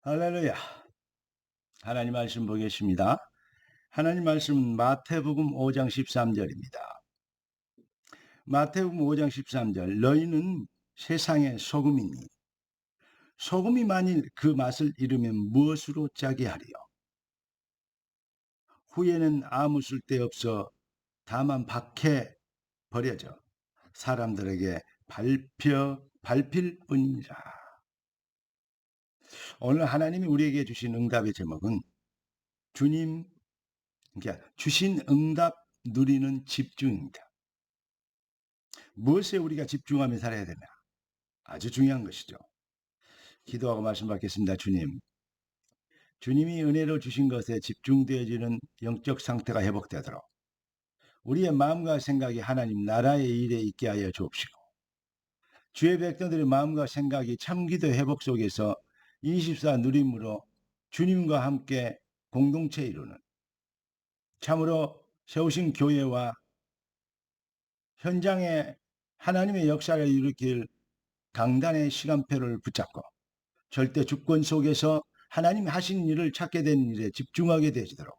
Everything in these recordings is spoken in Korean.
할렐루야. 하나님 말씀 보겠습니다. 하나님 말씀은 마태복음 5장 13절입니다. 마태복음 5장 13절 너희는 세상의 소금이니 소금이 만일 그 맛을 잃으면 무엇으로 짜게 하리요. 후에는 아무 쓸데없어 다만 밖에 버려져 사람들에게 밟힐 뿐이라. 오늘 하나님이 우리에게 주신 응답의 제목은 주님, 그러니까 주신 응답 누리는 집중입니다. 무엇에 우리가 집중하며 살아야 되나? 아주 중요한 것이죠. 기도하고 말씀 받겠습니다. 주님이 은혜로 주신 것에 집중되어지는 영적 상태가 회복되도록 우리의 마음과 생각이 하나님 나라의 일에 있게 하여 주옵시고, 주의 백성들의 마음과 생각이 참기도 회복 속에서 24 누림으로 주님과 함께 공동체 이루는 참으로 세우신 교회와 현장에 하나님의 역사를 일으킬 강단의 시간표를 붙잡고 절대 주권 속에서 하나님이 하신 일을 찾게 된 일에 집중하게 되시도록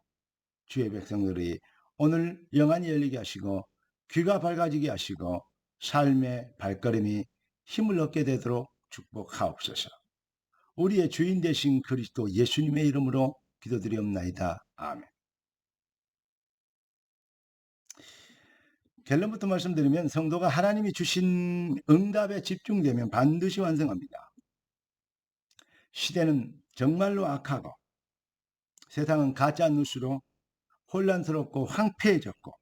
주의 백성들이 오늘 영안이 열리게 하시고 귀가 밝아지게 하시고 삶의 발걸음이 힘을 얻게 되도록 축복하옵소서. 우리의 주인 되신 그리스도 예수님의 이름으로 기도드리옵나이다. 아멘. 결론부터 말씀드리면 성도가 하나님이 주신 응답에 집중되면 반드시 완성합니다. 시대는 정말로 악하고 세상은 가짜 뉴스로 혼란스럽고 황폐해졌고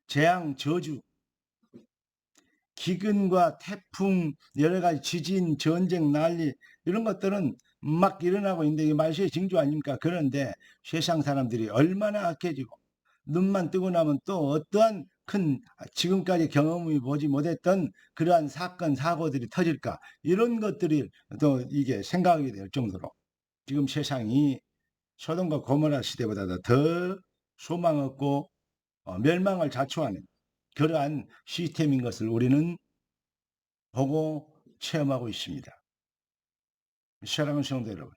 재앙, 저주, 기근과 태풍, 여러 가지 지진, 전쟁, 난리 이런 것들은 막 일어나고 있는데 이게 말세의 징조 아닙니까? 그런데 세상 사람들이 얼마나 악해지고 눈만 뜨고 나면 또 어떠한 큰 지금까지 경험이 보지 못했던 그러한 사건, 사고들이 터질까? 이런 것들이 또 이게 생각이 될 정도로 지금 세상이 소돔과 고모라 시대보다도 더 소망 없고 멸망을 자초하는 그러한 시스템인 것을 우리는 보고 체험하고 있습니다. 사랑하는 성도 여러분,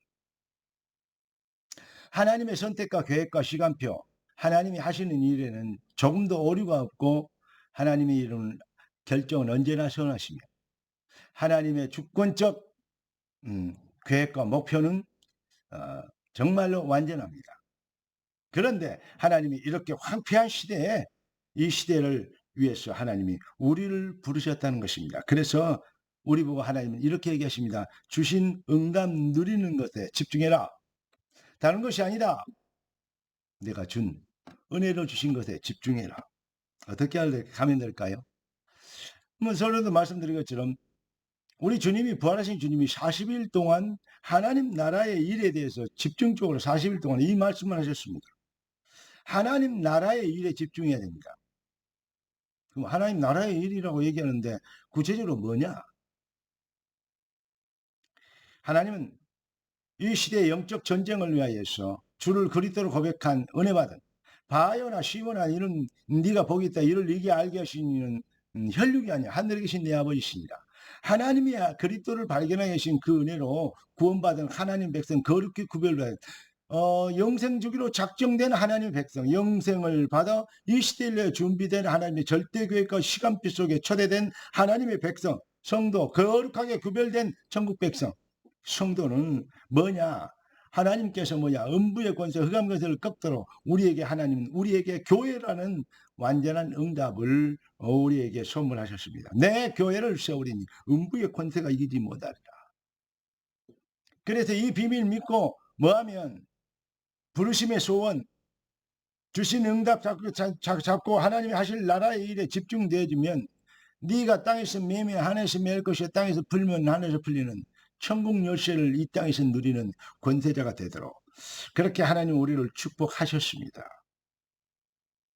하나님의 선택과 계획과 시간표, 하나님이 하시는 일에는 조금도 오류가 없고 하나님의 이루는 결정은 언제나 선하시며 하나님의 주권적 계획과 목표는 정말로 완전합니다. 그런데 하나님이 이렇게 황폐한 시대에 이 시대를 위해서 하나님이 우리를 부르셨다는 것입니다. 그래서 우리 보고 하나님은 이렇게 얘기하십니다. 주신 응답 누리는 것에 집중해라. 다른 것이 아니다. 내가 준 은혜로 주신 것에 집중해라. 어떻게 하면 될까요? 뭐 서로도 말씀드린 것처럼 우리 주님이 부활하신 주님이 40일 동안 하나님 나라의 일에 대해서 집중적으로 40일 동안 이 말씀을 하셨습니다. 하나님 나라의 일에 집중해야 됩니다. 그럼 하나님 나라의 일이라고 얘기하는데 구체적으로 뭐냐? 하나님은 이 시대의 영적 전쟁을 위하여서 주를 그리스도로 고백한 은혜 받은 바요나 시모나 이런 네가 복이 있다 이를 네게 알게 하시는 혈육이 아니야 하늘에 계신 내 아버지시니라. 하나님이 그리스도를 발견하게 하신 그 은혜로 구원받은 하나님 백성 거룩히 구별받은 영생 주기로 작정된 하나님의 백성, 영생을 받아 이 시대를 위해 준비된 하나님의 절대 계획과 시간표 속에 초대된 하나님의 백성, 성도, 거룩하게 구별된 천국 백성. 성도는 뭐냐? 하나님께서 뭐냐? 음부의 권세, 흑암 권세를 꺾도록 우리에게 하나님은 우리에게 교회라는 완전한 응답을 우리에게 선물하셨습니다. 내 교회를 세우리니 음부의 권세가 이기지 못하리라. 그래서 이 비밀 믿고 뭐하면 부르심의 소원, 주신 응답 잡고 하나님이 하실 나라의 일에 집중되어지면 네가 땅에서 매매 하늘에서 맬 것이요 땅에서 풀면 하늘에서 풀리는 천국 열쇠를 이 땅에서 누리는 권세자가 되도록 그렇게 하나님 우리를 축복하셨습니다.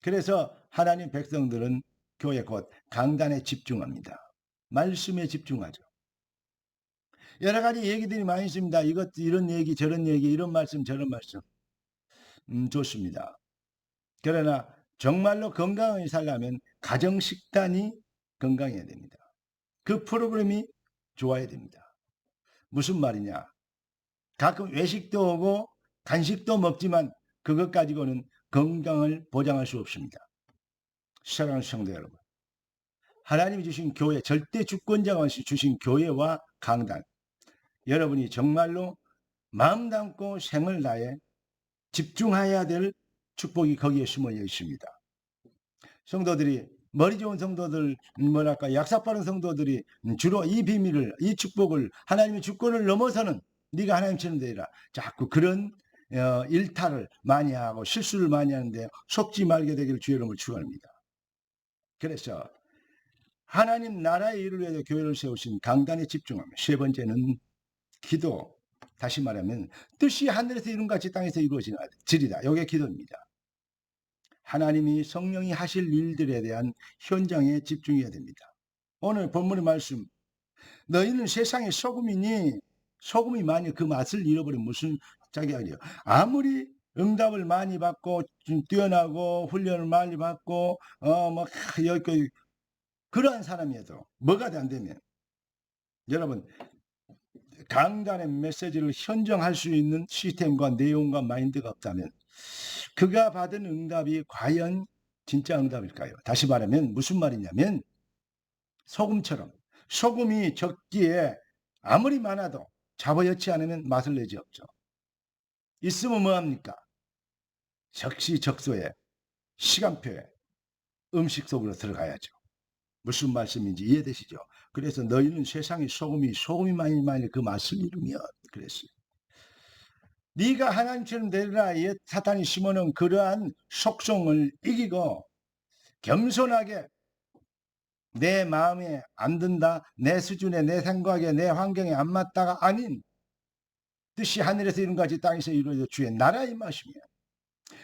그래서 하나님 백성들은 교회 곧 강단에 집중합니다. 말씀에 집중하죠. 여러 가지 얘기들이 많이 있습니다. 이것 이런 얘기 저런 얘기 이런 말씀 저런 말씀 좋습니다. 그러나 정말로 건강하게 살려면 가정 식단이 건강해야 됩니다. 그 프로그램이 좋아야 됩니다. 무슨 말이냐? 가끔 외식도 오고 간식도 먹지만 그것 가지고는 건강을 보장할 수 없습니다. 사랑하는 성도 여러분, 하나님이 주신 교회, 절대 주권자가 주신 교회와 강단, 여러분이 정말로 마음 담고 생을 다해 집중해야 될 축복이 거기에 숨어 있습니다. 성도들이, 머리 좋은 성도들, 뭐랄까 약삭 빠른 성도들이 주로 이 비밀을, 이 축복을, 하나님의 주권을 넘어서는 네가 하나님처럼 되리라, 자꾸 그런 일탈을 많이 하고 실수를 많이 하는데 속지 말게 되기를 주의 이름으로 축원합니다. 그래서 하나님 나라의 일을 위해 교회를 세우신 강단에 집중하며, 세 번째는 기도, 다시 말하면 뜻이 하늘에서 이룬 같이 땅에서 이루어지리다. 이게 기도입니다. 하나님이 성령이 하실 일들에 대한 현장에 집중해야 됩니다. 오늘 본문의 말씀, 너희는 세상의 소금이니, 소금이 만약 그 맛을 잃어버리면 무슨 자격이요? 아무리 응답을 많이 받고 뛰어나고 훈련을 많이 받고 그러한 사람이어도 뭐가 안 되면, 여러분, 강단의 메시지를 현정할 수 있는 시스템과 내용과 마인드가 없다면 그가 받은 응답이 과연 진짜 응답일까요? 다시 말하면 무슨 말이냐면, 소금처럼 소금이 적기에 아무리 많아도 잡아여치 않으면 맛을 내지 없죠. 있으면 뭐합니까? 적시적소에 시간표에 음식 속으로 들어가야죠. 무슨 말씀인지 이해되시죠? 그래서 너희는 세상의 소금이 많이 그 맛을 이루며 그랬어요. 네가 하나님처럼 되리라. 옛 사탄이 심어놓은 그러한 속성을 이기고 겸손하게 내 마음에 안 든다, 내 수준에, 내 생각에, 내 환경에 안 맞다가 아닌 뜻이 하늘에서 이룬 같이 땅에서 이루어져 주의 나라에 임하시면,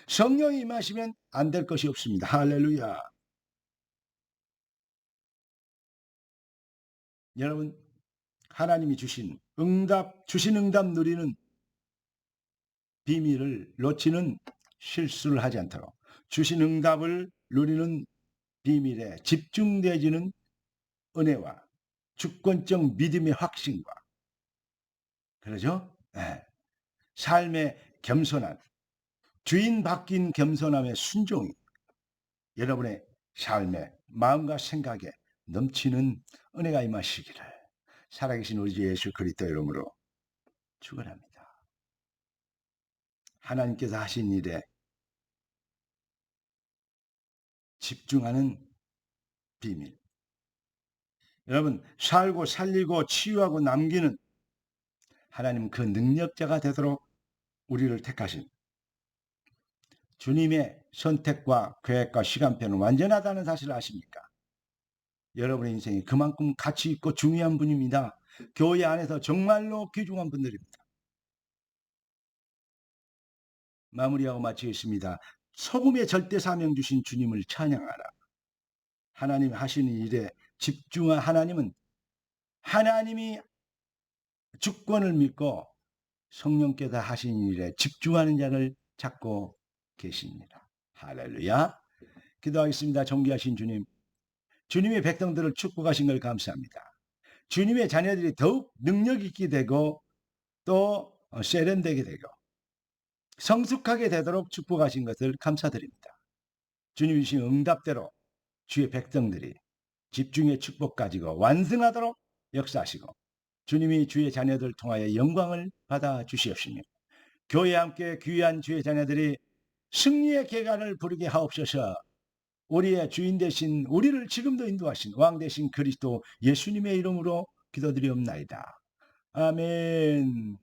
성령이 임하시면 안 될 것이 없습니다. 할렐루야. 여러분, 하나님이 주신 응답 누리는 비밀을 놓치는 실수를 하지 않도록, 주신 응답을 누리는 비밀에 집중되어지는 은혜와 주권적 믿음의 확신과, 그러죠? 네. 삶의 겸손한, 주인 바뀐 겸손함의 순종이 여러분의 삶의 마음과 생각에 넘치는 은혜가 임하시기를 살아계신 우리 주 예수 그리스도 이름으로 축원합니다. 하나님께서 하신 일에 집중하는 비밀. 여러분, 살고 살리고 치유하고 남기는 하나님 그 능력자가 되도록 우리를 택하신 주님의 선택과 계획과 시간표는 완전하다는 사실을 아십니까? 여러분의 인생이 그만큼 가치 있고 중요한 분입니다. 교회 안에서 정말로 귀중한 분들입니다. 마무리하고 마치겠습니다. 소금의 절대 사명 주신 주님을 찬양하라. 하나님 하시는 일에 집중한 하나님은, 하나님이 주권을 믿고 성령께서 하시는 일에 집중하는 자를 찾고 계십니다. 할렐루야. 기도하겠습니다. 존귀하신 주님, 주님의 백성들을 축복하신 걸 감사합니다. 주님의 자녀들이 더욱 능력 있게 되고 또 세련되게 되고 성숙하게 되도록 축복하신 것을 감사드립니다. 주님이 주신 응답대로 주의 백성들이 집중의 축복 가지고 완성하도록 역사하시고 주님이 주의 자녀들 통하여 영광을 받아 주시옵시며, 교회에 함께 귀한 주의 자녀들이 승리의 계간을 부르게 하옵소서. 우리의 주인 되신, 우리를 지금도 인도하신 왕 되신 그리스도 예수님의 이름으로 기도드리옵나이다. 아멘.